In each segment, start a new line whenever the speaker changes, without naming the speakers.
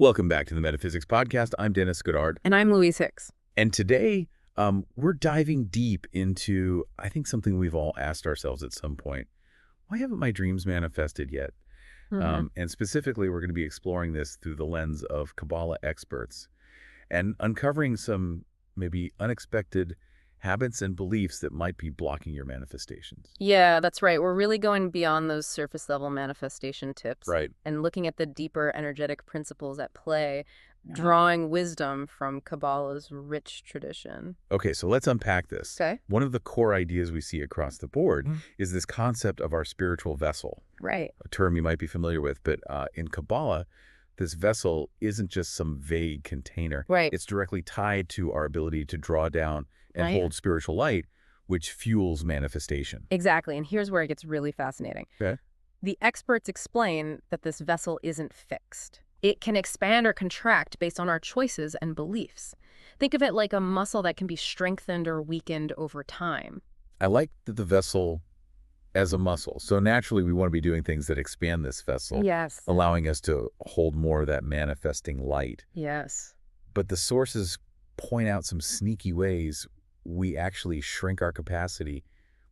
Welcome back to the Metaphysics Podcast. I'm Dennis Goddard.
And I'm Louise Hicks.
And today, we're diving deep into, I think, something we've all asked ourselves at some point. Why haven't my dreams manifested yet? And specifically, we're going to be exploring this through the lens of Kabbalah experts and uncovering some maybe unexpected habits and beliefs that might be blocking your manifestations.
Yeah, that's right. We're really going beyond those surface level manifestation tips.
Right.
And looking at the deeper energetic principles at play, drawing wisdom from Kabbalah's rich tradition.
Okay, so let's unpack this.
Okay.
One of the core ideas we see across the board is this concept of our spiritual vessel.
Right.
A term you might be familiar with, but in Kabbalah, this vessel isn't just some vague container.
Right.
It's directly tied to our ability to draw down and
Right.
hold spiritual light, which fuels manifestation.
Exactly. And here's where it gets really fascinating.
Okay.
The experts explain that this vessel isn't fixed. It can expand or contract based on our choices and beliefs. Think of it like a muscle that can be strengthened or weakened over time.
I like the vessel as a muscle. So naturally, we want to be doing things that expand this vessel,
Yes.
allowing us to hold more of that manifesting light.
Yes.
But the sources point out some sneaky ways we actually shrink our capacity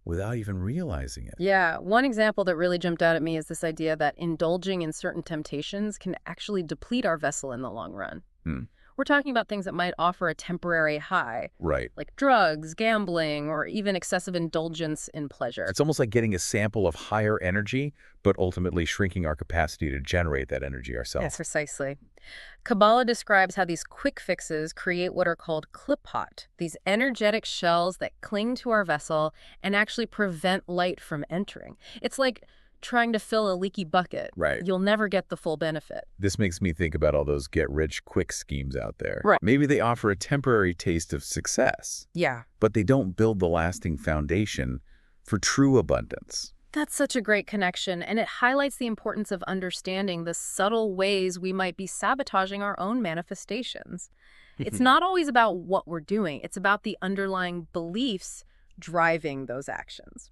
without even realizing it.
Yeah, one example that really jumped out at me is this idea that indulging in certain temptations can actually deplete our vessel in the long run. We're talking about things that might offer a temporary high,
Right.
like drugs, gambling, or even excessive indulgence in pleasure.
It's almost like getting a sample of higher energy, but ultimately shrinking our capacity to generate that energy ourselves.
Yes, precisely. Kabbalah describes how these quick fixes create what are called Clippot, these energetic shells that cling to our vessel and actually prevent light from entering. It's like trying to fill a leaky bucket.
Right.
You'll never get the full benefit.
This makes me think about all those get-rich-quick schemes out there.
Right.
Maybe they offer a temporary taste of success,
Yeah.
but they don't build the lasting foundation for true abundance.
That's such a great connection, and it highlights the importance of understanding the subtle ways we might be sabotaging our own manifestations. It's not always about what we're doing. It's about the underlying beliefs driving those actions.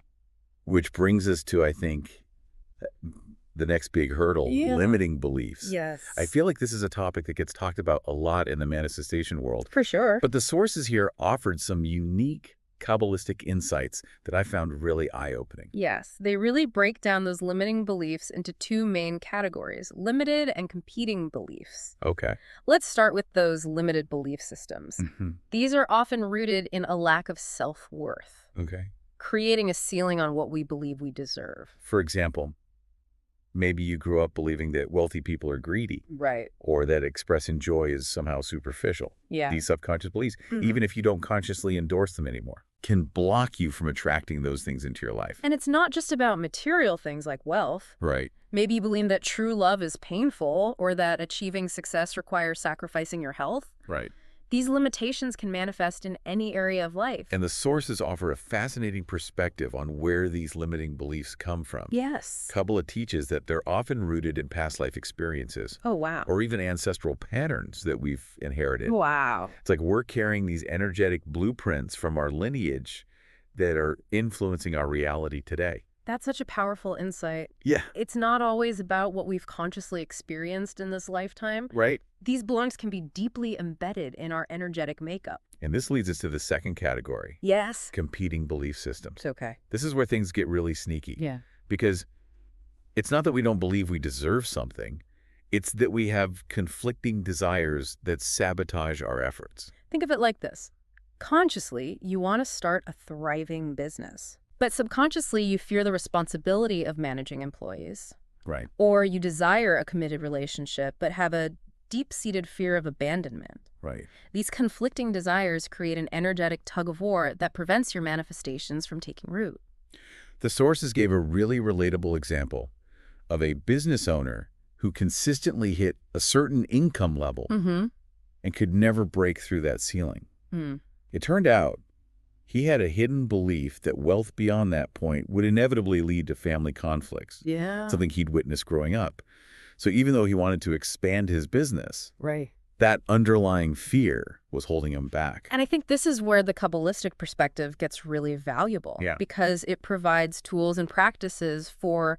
Which brings us to, I think, the next big hurdle, limiting beliefs.
Yes.
I feel like this is a topic that gets talked about a lot in the manifestation world.
For sure.
But the sources here offered some unique Kabbalistic insights that I found really eye-opening.
Yes, they really break down those limiting beliefs into two main categories, limited and competing beliefs.
Okay.
Let's start with those limited belief systems. These are often rooted in a lack of self-worth,
Okay.
creating a ceiling on what we believe we deserve.
For example, maybe you grew up believing that wealthy people are greedy,
Right.
or that expressing joy is somehow superficial.
Yeah.
These subconscious beliefs, even if you don't consciously endorse them anymore, can block you from attracting those things into your life.
And it's not just about material things like wealth.
Right.
Maybe you believe that true love is painful or that achieving success requires sacrificing your health.
Right.
These limitations can manifest in any area of life.
And the sources offer a fascinating perspective on where these limiting beliefs come from.
Yes.
Kabbalah teaches that they're often rooted in past life experiences,
Oh, wow.
or even ancestral patterns that we've inherited.
Wow.
It's like we're carrying these energetic blueprints from our lineage that are influencing our reality today.
That's such a powerful insight.
Yeah.
It's not always about what we've consciously experienced in this lifetime.
Right?
These belongings can be deeply embedded in our energetic makeup.
And this leads us to the second category,
Yes.
competing belief systems.
It's okay.
This is where things get really sneaky.
Yeah.
Because it's not that we don't believe we deserve something. It's that we have conflicting desires that sabotage our efforts.
Think of it like this. Consciously, you want to start a thriving business. But subconsciously, you fear the responsibility of managing employees.
Right.
Or you desire a committed relationship, but have a deep-seated fear of abandonment.
Right.
These conflicting desires create an energetic tug-of-war that prevents your manifestations from taking root.
The sources gave a really relatable example of a business owner who consistently hit a certain income level and could never break through that ceiling. It turned out he had a hidden belief that wealth beyond that point would inevitably lead to family conflicts,
Yeah.
something he'd witnessed growing up. So even though he wanted to expand his business,
Right.
that underlying fear was holding him back.
And I think this is where the Kabbalistic perspective gets really valuable.
Yeah.
Because it provides tools and practices for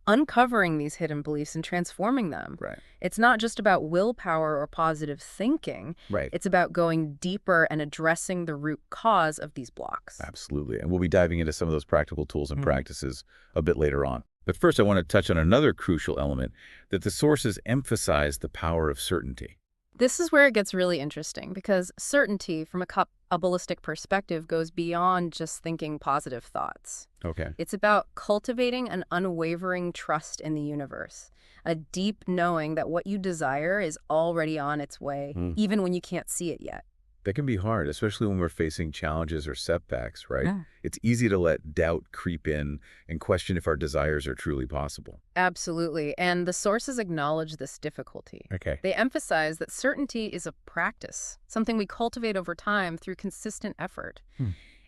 uncovering these hidden beliefs and transforming them.
Right.
It's not just about willpower or positive thinking.
Right.
It's about going deeper and addressing the root cause of these blocks.
Absolutely. And we'll be diving into some of those practical tools and practices a bit later on. But first, I want to touch on another crucial element, that the sources emphasize the power of certainty.
This is where it gets really interesting, because certainty from a Kabbalistic perspective goes beyond just thinking positive thoughts.
Okay.
It's about cultivating an unwavering trust in the universe, a deep knowing that what you desire is already on its way, even when you can't see it yet.
That can be hard, especially when we're facing challenges or setbacks, right?
Yeah.
It's easy to let doubt creep in and question if our desires are truly possible.
Absolutely. And the sources acknowledge this difficulty.
Okay.
They emphasize that certainty is a practice, something we cultivate over time through consistent effort.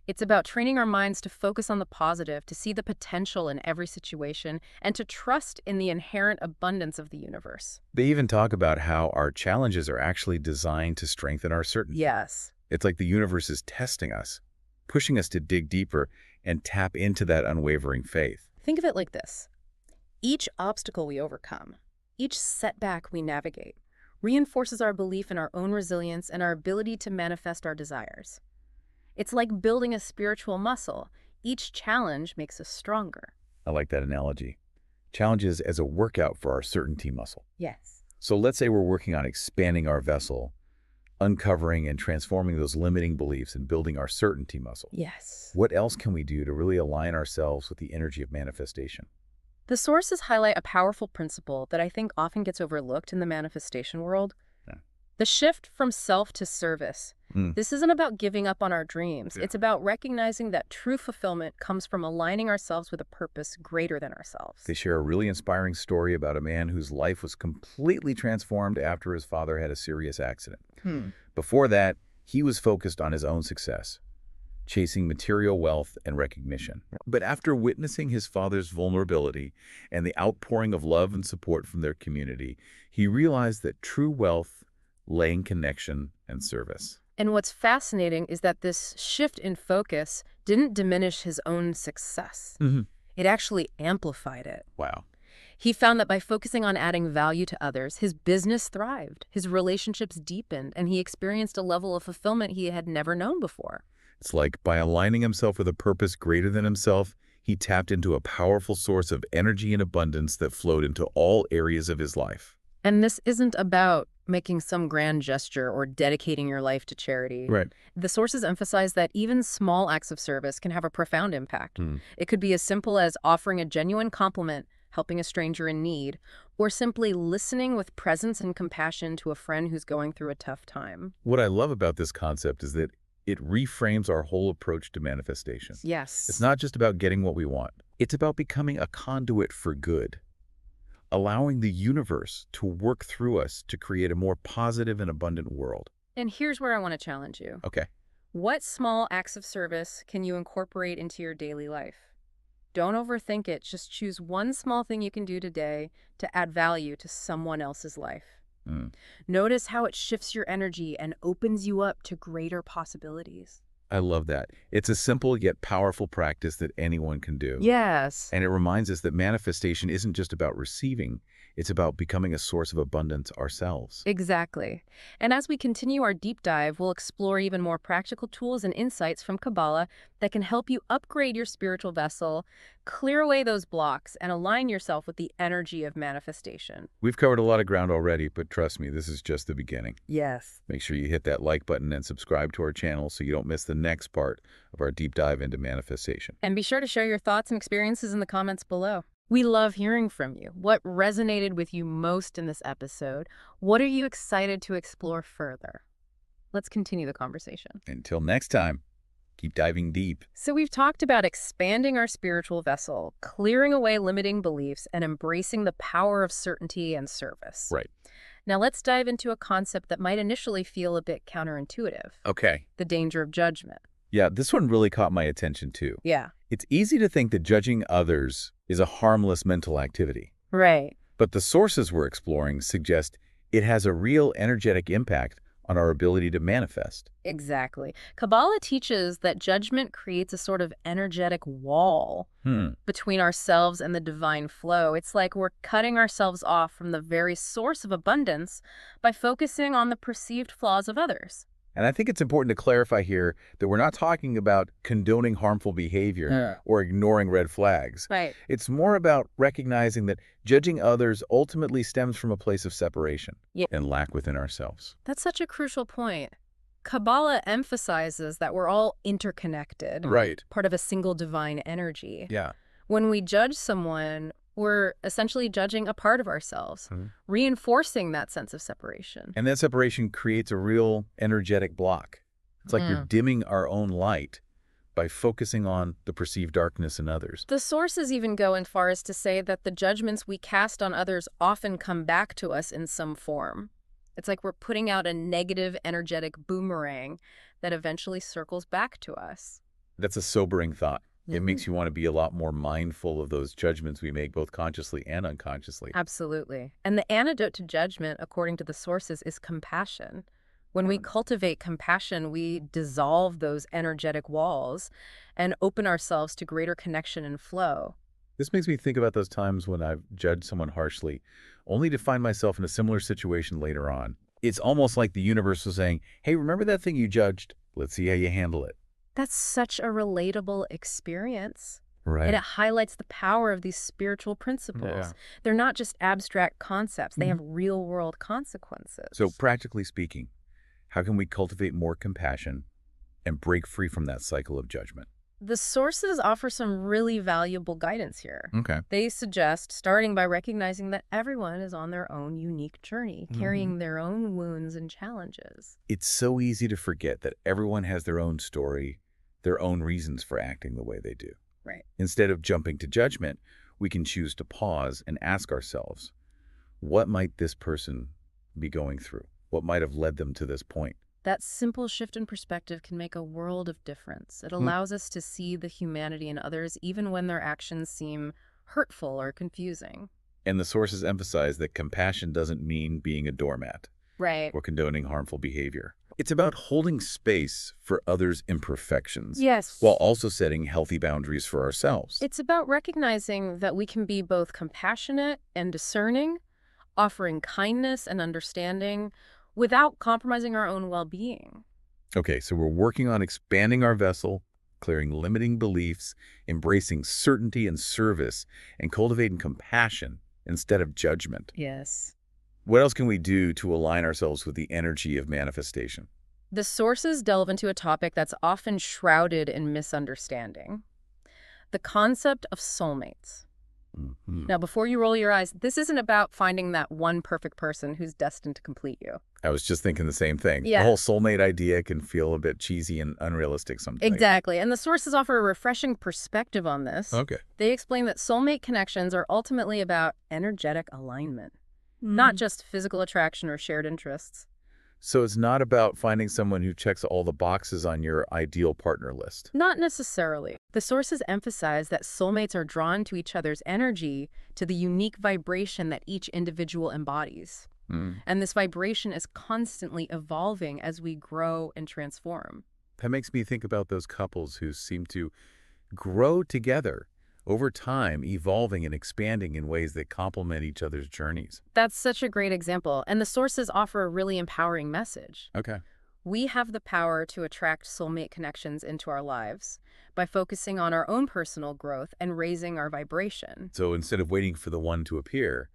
It's about training our minds to focus on the positive, to see the potential in every situation, and to trust in the inherent abundance of the universe.
They even talk about how our challenges are actually designed to strengthen our certainty.
Yes.
It's like the universe is testing us, pushing us to dig deeper and tap into that unwavering faith.
Think of it like this. Each obstacle we overcome, each setback we navigate, reinforces our belief in our own resilience and our ability to manifest our desires. It's like building a spiritual muscle. Each challenge makes us stronger.
I like that analogy. Challenges as a workout for our certainty muscle.
Yes.
So let's say we're working on expanding our vessel, uncovering and transforming those limiting beliefs and building our certainty muscle.
Yes.
What else can we do to really align ourselves with the energy of manifestation?
The sources highlight a powerful principle that I think often gets overlooked in the manifestation world.
Yeah.
The shift from self to service. This isn't about giving up on our dreams.
Yeah.
It's about recognizing that true fulfillment comes from aligning ourselves with a purpose greater than ourselves.
They share a really inspiring story about a man whose life was completely transformed after his father had a serious accident. Before that, he was focused on his own success, chasing material wealth and recognition. But after witnessing his father's vulnerability and the outpouring of love and support from their community, he realized that true wealth lay in connection and service.
And what's fascinating is that this shift in focus didn't diminish his own success. It actually amplified it.
Wow.
He found that by focusing on adding value to others, his business thrived, his relationships deepened, and he experienced a level of fulfillment he had never known before.
It's like by aligning himself with a purpose greater than himself, he tapped into a powerful source of energy and abundance that flowed into all areas of his life.
And this isn't about making some grand gesture or dedicating your life to charity.
Right.
The sources emphasize that even small acts of service can have a profound impact. It could be as simple as offering a genuine compliment, helping a stranger in need, or simply listening with presence and compassion to a friend who's going through a tough time.
What I love about this concept is that it reframes our whole approach to manifestation.
Yes.
It's not just about getting what we want. It's about becoming a conduit for good, allowing the universe to work through us to create a more positive and abundant world.
And here's where I want to challenge you.
Okay.
What small acts of service can you incorporate into your daily life? Don't overthink it. Just choose one small thing you can do today to add value to someone else's life. Notice how it shifts your energy and opens you up to greater possibilities.
I love that. It's a simple yet powerful practice that anyone can do.
Yes.
And it reminds us that manifestation isn't just about receiving, it's about becoming a source of abundance ourselves.
Exactly. And as we continue our deep dive, we'll explore even more practical tools and insights from Kabbalah that can help you upgrade your spiritual vessel, clear away those blocks, and align yourself with the energy of manifestation.
We've covered a lot of ground already, but trust me, this is just the beginning.
Yes.
Make sure you hit that like button and subscribe to our channel so you don't miss the next part of our deep dive into manifestation.
And be sure to share your thoughts and experiences in the comments below. We love hearing from you. What resonated with you most in this episode? What are you excited to explore further? Let's continue the conversation.
Until next time, keep diving deep.
So we've talked about expanding our spiritual vessel, clearing away limiting beliefs, and embracing the power of certainty and service.
Right.
Now let's dive into a concept that might initially feel a bit counterintuitive.
Okay.
The danger of judgment.
Yeah, this one really caught my attention too.
Yeah.
It's easy to think that judging others is a harmless mental activity.
Right.
But the sources we're exploring suggest it has a real energetic impact on our ability to manifest.
Exactly. Kabbalah teaches that judgment creates a sort of energetic wall between ourselves and the divine flow. It's like we're cutting ourselves off from the very source of abundance by focusing on the perceived flaws of others.
And I think it's important to clarify here that we're not talking about condoning harmful behavior or ignoring red flags.
Right.
It's more about recognizing that judging others ultimately stems from a place of separation and lack within ourselves.
That's such a crucial point. Kabbalah emphasizes that we're all interconnected,
Right.
part of a single divine energy.
Yeah.
When we judge someone, we're essentially judging a part of ourselves, reinforcing that sense of separation.
And that separation creates a real energetic block. It's like you're dimming our own light by focusing on the perceived darkness in others.
The sources even go as far as to say that the judgments we cast on others often come back to us in some form. It's like we're putting out a negative energetic boomerang that eventually circles back to us.
That's a sobering thought. It makes you want to be a lot more mindful of those judgments we make, both consciously and unconsciously.
Absolutely. And the antidote to judgment, according to the sources, is compassion. When we cultivate compassion, we dissolve those energetic walls and open ourselves to greater connection and flow.
This makes me think about those times when I've judged someone harshly, only to find myself in a similar situation later on. It's almost like the universe was saying, hey, remember that thing you judged? Let's see how you handle it.
That's such a relatable experience.
Right.
And it highlights the power of these spiritual principles.
Yeah.
They're not just abstract concepts. They have real-world consequences.
So practically speaking, how can we cultivate more compassion and break free from that cycle of judgment?
The sources offer some really valuable guidance here.
Okay.
They suggest starting by recognizing that everyone is on their own unique journey, carrying their own wounds and challenges.
It's so easy to forget that everyone has their own story, their own reasons for acting the way they do.
Right.
Instead of jumping to judgment, we can choose to pause and ask ourselves, what might this person be going through? What might have led them to this point?
That simple shift in perspective can make a world of difference. It allows us to see the humanity in others even when their actions seem hurtful or confusing.
And the sources emphasize that compassion doesn't mean being a doormat
Right.
or condoning harmful behavior. It's about holding space for others' imperfections.
Yes.
While also setting healthy boundaries for ourselves.
It's about recognizing that we can be both compassionate and discerning, offering kindness and understanding without compromising our own well-being.
Okay, so we're working on expanding our vessel, clearing limiting beliefs, embracing certainty and service, and cultivating compassion instead of judgment.
Yes.
What else can we do to align ourselves with the energy of manifestation?
The sources delve into a topic that's often shrouded in misunderstanding: the concept of soulmates. Now, before you roll your eyes, this isn't about finding that one perfect person who's destined to complete you.
I was just thinking the same thing.
Yeah.
The whole soulmate idea can feel a bit cheesy and unrealistic sometimes.
Exactly. And the sources offer a refreshing perspective on this.
Okay.
They explain that soulmate connections are ultimately about energetic alignment, not just physical attraction or shared interests.
So it's not about finding someone who checks all the boxes on your ideal partner list.
Not necessarily. The sources emphasize that soulmates are drawn to each other's energy, to the unique vibration that each individual embodies. And this vibration is constantly evolving as we grow and transform.
That makes me think about those couples who seem to grow together over time, evolving and expanding in ways that complement each other's journeys.
That's such a great example, and the sources offer a really empowering message.
Okay.
We have the power to attract soulmate connections into our lives by focusing on our own personal growth and raising our vibration.
So instead of waiting for the one to appear,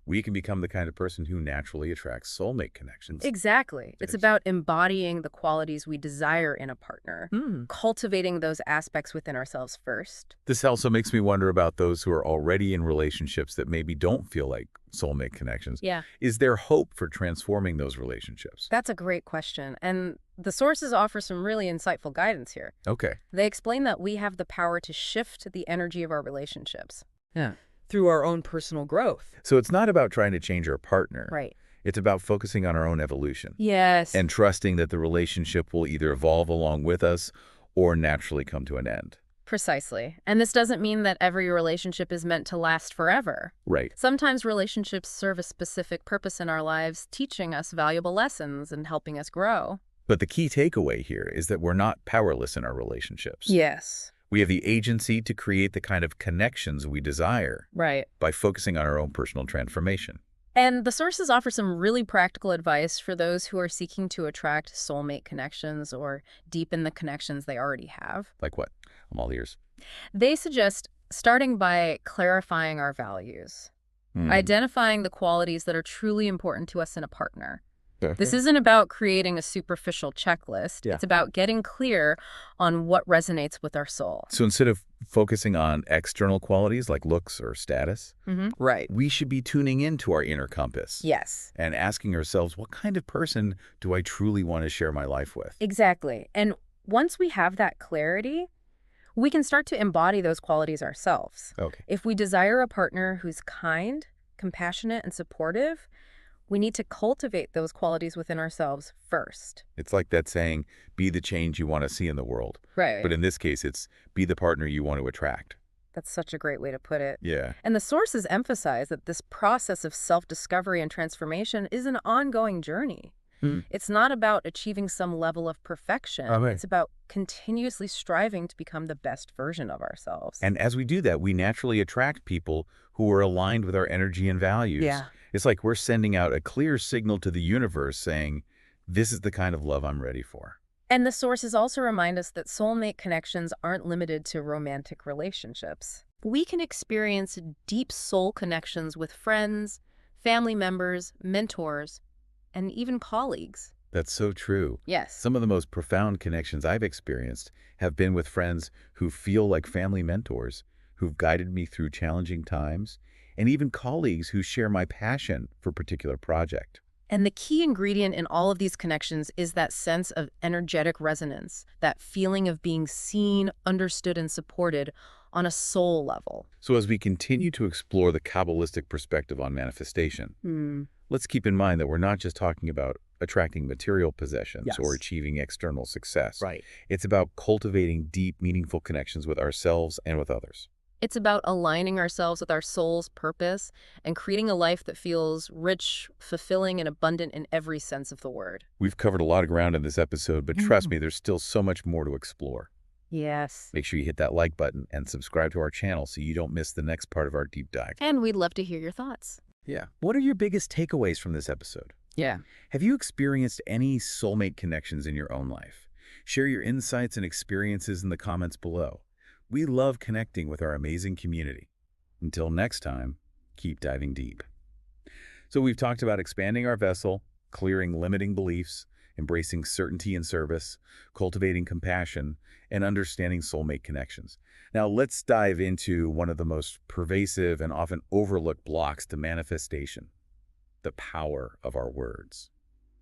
we can become the kind of person who naturally attracts soulmate connections.
Exactly. It's about embodying the qualities we desire in a partner, cultivating those aspects within ourselves first.
This also makes me wonder about those who are already in relationships that maybe don't feel like soulmate connections.
Yeah.
Is there hope for transforming those relationships?
That's a great question, and the sources offer some really insightful guidance here.
Okay.
They explain that we have the power to shift the energy of our relationships.
Yeah. Through our own personal growth.
So it's not about trying to change our partner.
Right.
It's about focusing on our own evolution.
Yes.
And trusting that the relationship will either evolve along with us or naturally come to an end.
Precisely. And this doesn't mean that every relationship is meant to last forever.
Right.
Sometimes relationships serve a specific purpose in our lives, teaching us valuable lessons and helping us grow.
But the key takeaway here is that we're not powerless in our relationships.
Yes.
We have the agency to create the kind of connections we desire
Right.
by focusing on our own personal transformation.
And the sources offer some really practical advice for those who are seeking to attract soulmate connections or deepen the connections they already have.
Like what? I'm all ears.
They suggest starting by clarifying our values, identifying the qualities that are truly important to us in a partner. This isn't about creating a superficial checklist.
Yeah.
It's about getting clear on what resonates with our soul.
So instead of focusing on external qualities like looks or status,
Right.
we should be tuning into our inner compass.
Yes.
And asking ourselves, what kind of person do I truly want to share my life with?
Exactly. And once we have that clarity, we can start to embody those qualities ourselves.
Okay.
If we desire a partner who's kind, compassionate, and supportive, we need to cultivate those qualities within ourselves first.
It's like that saying, be the change you want to see in the world.
Right.
But in this case, it's be the partner you want to attract.
That's such a great way to put it.
Yeah.
And the sources emphasize that this process of self-discovery and transformation is an ongoing journey. It's not about achieving some level of perfection.
Okay.
It's about continuously striving to become the best version of ourselves.
And as we do that, we naturally attract people who are aligned with our energy and values.
Yeah.
It's like we're sending out a clear signal to the universe saying, this is the kind of love I'm ready for.
And the sources also remind us that soulmate connections aren't limited to romantic relationships. We can experience deep soul connections with friends, family members, mentors, and even colleagues.
That's so true.
Yes.
Some of the most profound connections I've experienced have been with friends who feel like family mentors, who've guided me through challenging times, and even colleagues who share my passion for a particular project.
And the key ingredient in all of these connections is that sense of energetic resonance, that feeling of being seen, understood, and supported on a soul level.
So as we continue to explore the Kabbalistic perspective on manifestation, let's keep in mind that we're not just talking about attracting material possessions
Yes.
or achieving external success.
Right.
It's about cultivating deep, meaningful connections with ourselves and with others.
It's about aligning ourselves with our soul's purpose and creating a life that feels rich, fulfilling, and abundant in every sense of the word.
We've covered a lot of ground in this episode, but trust me, there's still so much more to explore.
Yes.
Make sure you hit that like button and subscribe to our channel so you don't miss the next part of our deep dive.
And we'd love to hear your thoughts.
Yeah. What are your biggest takeaways from this episode?
Yeah.
Have you experienced any soulmate connections in your own life? Share your insights and experiences in the comments below. We love connecting with our amazing community. Until next time, keep diving deep. So we've talked about expanding our vessel, clearing limiting beliefs, embracing certainty in service, cultivating compassion, and understanding soulmate connections. Now let's dive into one of the most pervasive and often overlooked blocks to manifestation, the power of our words.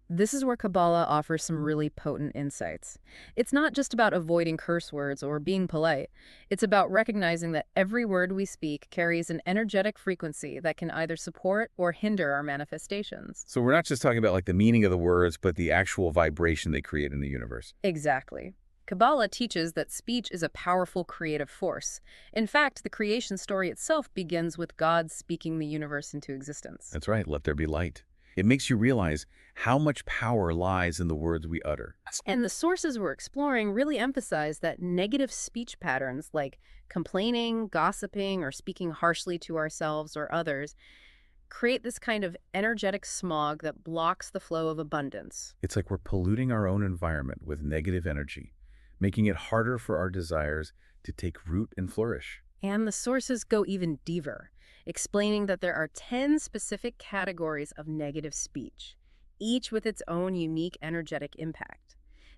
This is where Kabbalah offers some really potent insights. It's not just about avoiding curse words or being polite. It's about recognizing that every word we speak carries an energetic frequency that can either support or hinder our manifestations.
So we're not just talking about like the meaning of the words, but the actual vibration they create in the universe.
Exactly. Kabbalah teaches that speech is a powerful creative force. In fact, the creation story itself begins with God speaking the universe into existence.
That's right, let there be light. It makes you realize how much power lies in the words we utter.
And the sources we're exploring really emphasize that negative speech patterns like complaining, gossiping, or speaking harshly to ourselves or others create this kind of energetic smog that blocks the flow of abundance.
It's like we're polluting our own environment with negative energy, making it harder for our desires to take root and flourish.
And the sources go even deeper, explaining that there are 10 specific categories of negative speech, each with its own unique energetic impact.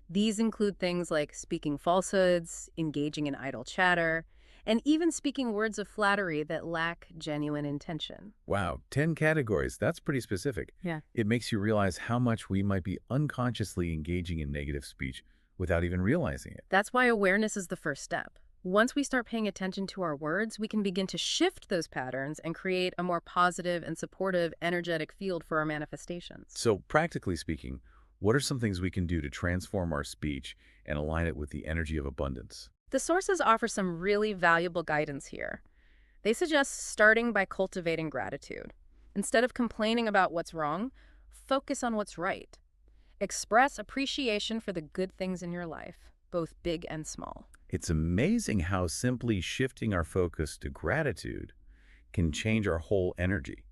These include things like speaking falsehoods, engaging in idle chatter, and even speaking words of flattery that lack genuine intention.
Wow, 10 categories. That's pretty specific.
Yeah.
It makes you realize how much we might be unconsciously engaging in negative speech without even realizing it.
That's why awareness is the first step. Once we start paying attention to our words, we can begin to shift those patterns and create a more positive and supportive energetic field for our manifestations.
So practically speaking, what are some things we can do to transform our speech and align it with the energy of abundance?
The sources offer some really valuable guidance here. They suggest starting by cultivating gratitude. Instead of complaining about what's wrong, focus on what's right. Express appreciation for the good things in your life, both big and small.
It's amazing how simply shifting our focus to gratitude can change our whole energy.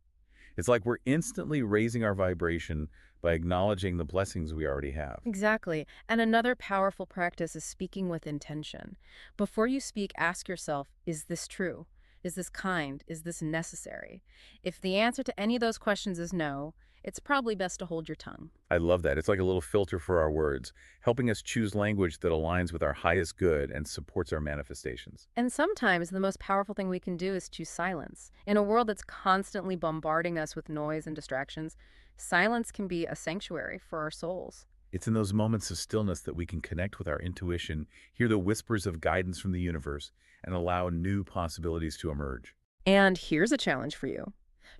It's like we're instantly raising our vibration by acknowledging the blessings we already have.
Exactly. And another powerful practice is speaking with intention. Before you speak, ask yourself, is this true? Is this kind? Is this necessary? If the answer to any of those questions is no, it's probably best to hold your tongue.
I love that. It's like a little filter for our words, helping us choose language that aligns with our highest good and supports our manifestations.
And sometimes the most powerful thing we can do is choose silence. In a world that's constantly bombarding us with noise and distractions, silence can be a sanctuary for our souls.
It's in those moments of stillness that we can connect with our intuition, hear the whispers of guidance from the universe, and allow new possibilities to emerge.
And here's a challenge for you.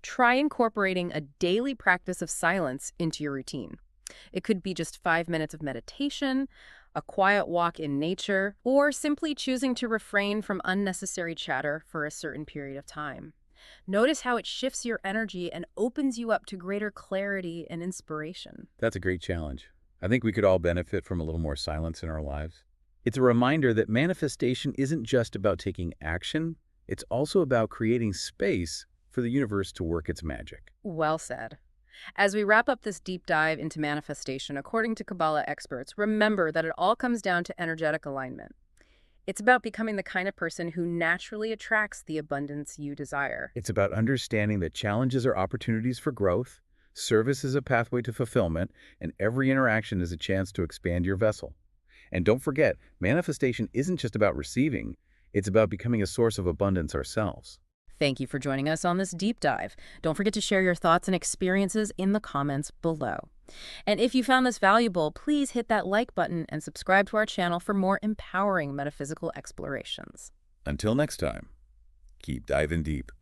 Try incorporating a daily practice of silence into your routine. It could be just 5 minutes of meditation, a quiet walk in nature, or simply choosing to refrain from unnecessary chatter for a certain period of time. Notice how it shifts your energy and opens you up to greater clarity and inspiration.
That's a great challenge. I think we could all benefit from a little more silence in our lives. It's a reminder that manifestation isn't just about taking action, it's also about creating space for the universe to work its magic.
Well said. As we wrap up this deep dive into manifestation, according to Kabbalah experts, remember that it all comes down to energetic alignment. It's about becoming the kind of person who naturally attracts the abundance you desire.
It's about understanding that challenges are opportunities for growth, service is a pathway to fulfillment, and every interaction is a chance to expand your vessel. And don't forget, manifestation isn't just about receiving, it's about becoming a source of abundance ourselves.
Thank you for joining us on this deep dive. Don't forget to share your thoughts and experiences in the comments below. And if you found this valuable, please hit that like button and subscribe to our channel for more empowering metaphysical explorations.
Until next time, keep diving deep.